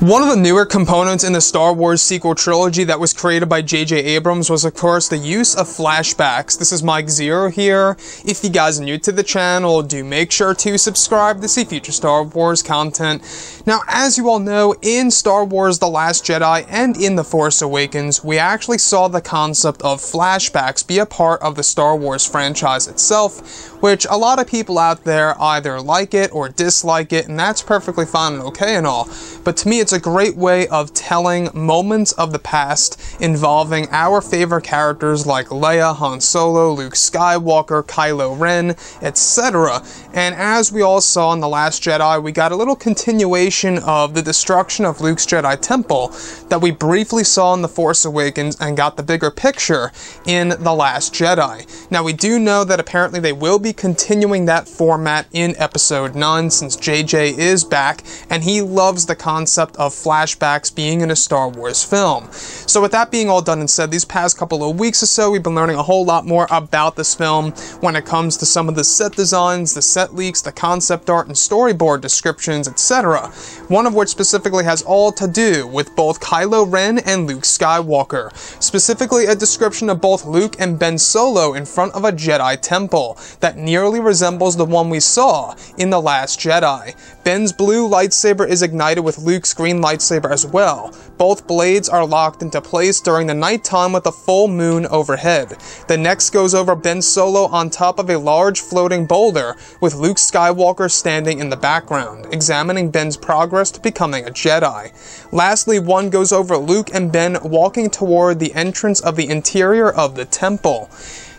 One of the newer components in the Star Wars sequel trilogy that was created by J.J. Abrams was, of course, the use of flashbacks. This is Mike Zero here. If you guys are new to the channel, do make sure to subscribe to see future Star Wars content. Now, as you all know, in Star Wars The Last Jedi and in The Force Awakens, we actually saw the concept of flashbacks be a part of the Star Wars franchise itself, which a lot of people out there either like it or dislike it, and that's perfectly fine and okay and all. But to me, it's a great way of telling moments of the past involving our favorite characters like Leia, Han Solo, Luke Skywalker, Kylo Ren, etc. And as we all saw in The Last Jedi, we got a little continuation of the destruction of Luke's Jedi Temple that we briefly saw in The Force Awakens and got the bigger picture in The Last Jedi. Now, we do know that apparently they will be continuing that format in Episode 9 since JJ is back and he loves the concept of flashbacks being in a Star Wars film. So with that being all done and said, these past couple of weeks or so, we've been learning a whole lot more about this film when it comes to some of the set designs, the set leaks, the concept art, and storyboard descriptions, etc. One of which specifically has all to do with both Kylo Ren and Luke Skywalker. Specifically, a description of both Luke and Ben Solo in front of a Jedi temple that nearly resembles the one we saw in The Last Jedi. Ben's blue lightsaber is ignited with Luke's green lightsaber as well. Both blades are locked into place during the nighttime with a full moon overhead. The next goes over Ben Solo on top of a large floating boulder with Luke Skywalker standing in the background, examining Ben's progress to becoming a Jedi. Lastly, one goes over Luke and Ben walking toward the entrance of the interior of the temple.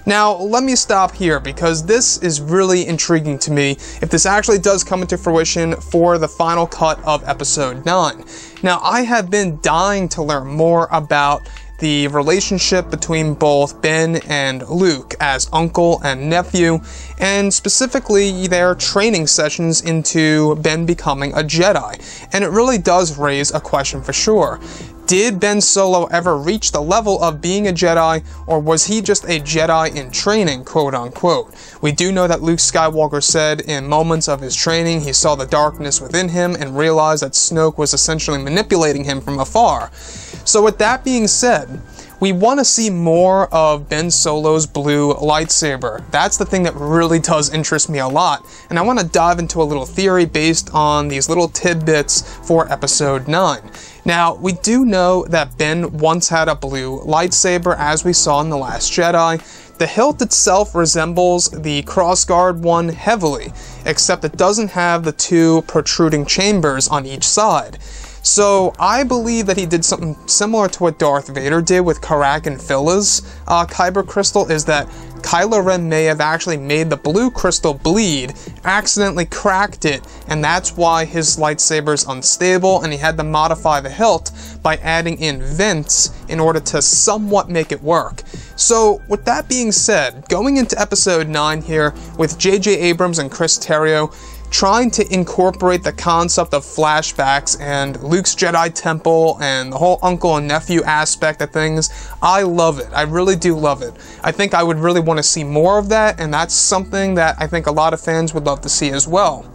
Now, let me stop here because this is really intriguing to me if this actually does come into fruition for the final cut of Episode 9. Now, I have been dying to learn more about the relationship between both Ben and Luke as uncle and nephew, and specifically their training sessions into Ben becoming a Jedi. And it really does raise a question for sure. Did Ben Solo ever reach the level of being a Jedi, or was he just a Jedi in training, quote-unquote? We do know that Luke Skywalker said in moments of his training he saw the darkness within him and realized that Snoke was essentially manipulating him from afar. So with that being said, we want to see more of Ben Solo's blue lightsaber. That's the thing that really does interest me a lot, and I want to dive into a little theory based on these little tidbits for Episode 9. Now, we do know that Ben once had a blue lightsaber, as we saw in The Last Jedi. The hilt itself resembles the crossguard one heavily, except it doesn't have the two protruding chambers on each side. So I believe that he did something similar to what Darth Vader did with Karak and Phila's kyber crystal, is that Kylo Ren may have actually made the blue crystal bleed, accidentally cracked it, and that's why his lightsaber's unstable, and he had to modify the hilt by adding in vents in order to somewhat make it work. So, with that being said, going into Episode 9 here, with J.J. Abrams and Chris Terrio trying to incorporate the concept of flashbacks and Luke's Jedi Temple and the whole uncle and nephew aspect of things, I love it. I really do love it. I think I would really want to see more of that, and that's something that I think a lot of fans would love to see as well.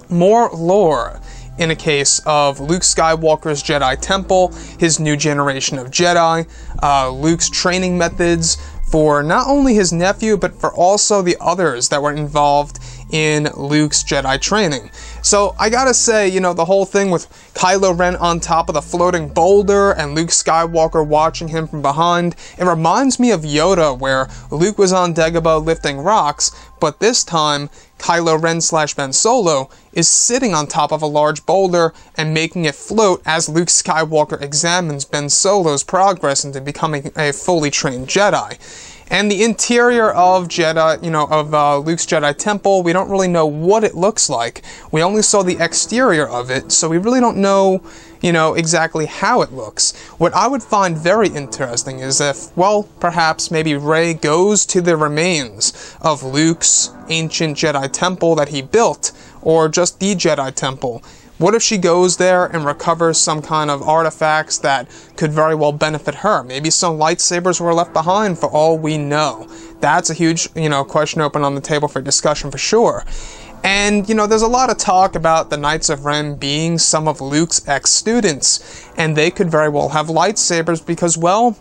More lore in a case of Luke Skywalker's Jedi Temple, his new generation of Jedi, Luke's training methods for not only his nephew, but for also the others that were involved in Luke's Jedi training. So I gotta say, you know, the whole thing with Kylo Ren on top of the floating boulder and Luke Skywalker watching him from behind, it reminds me of Yoda, where Luke was on Dagobah lifting rocks, but this time Kylo Ren / Ben Solo is sitting on top of a large boulder and making it float as Luke Skywalker examines Ben Solo's progress into becoming a fully trained Jedi. And the interior of Jedi, Luke's Jedi Temple, we don't really know what it looks like. We only saw the exterior of it, so we really don't know, exactly how it looks. What I would find very interesting is if, well, perhaps maybe Rey goes to the remains of Luke's ancient Jedi Temple that he built, or just the Jedi Temple. What if she goes there and recovers some kind of artifacts that could very well benefit her? Maybe some lightsabers were left behind for all we know. That's a huge, question open on the table for discussion for sure. And, you know, there's a lot of talk about the Knights of Ren being some of Luke's ex-students, and they could very well have lightsabers because, well,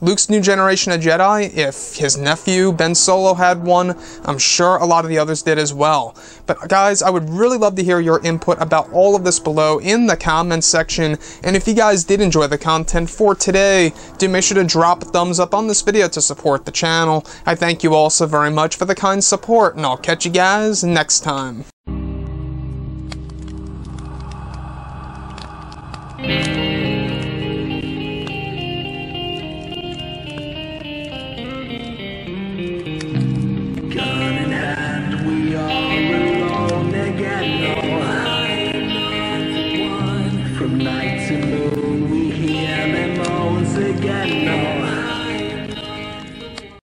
Luke's new generation of Jedi, if his nephew Ben Solo had one, I'm sure a lot of the others did as well. But guys, I would really love to hear your input about all of this below in the comments section. And if you guys did enjoy the content for today, do make sure to drop a thumbs up on this video to support the channel. I thank you all so very much for the kind support, and I'll catch you guys next time.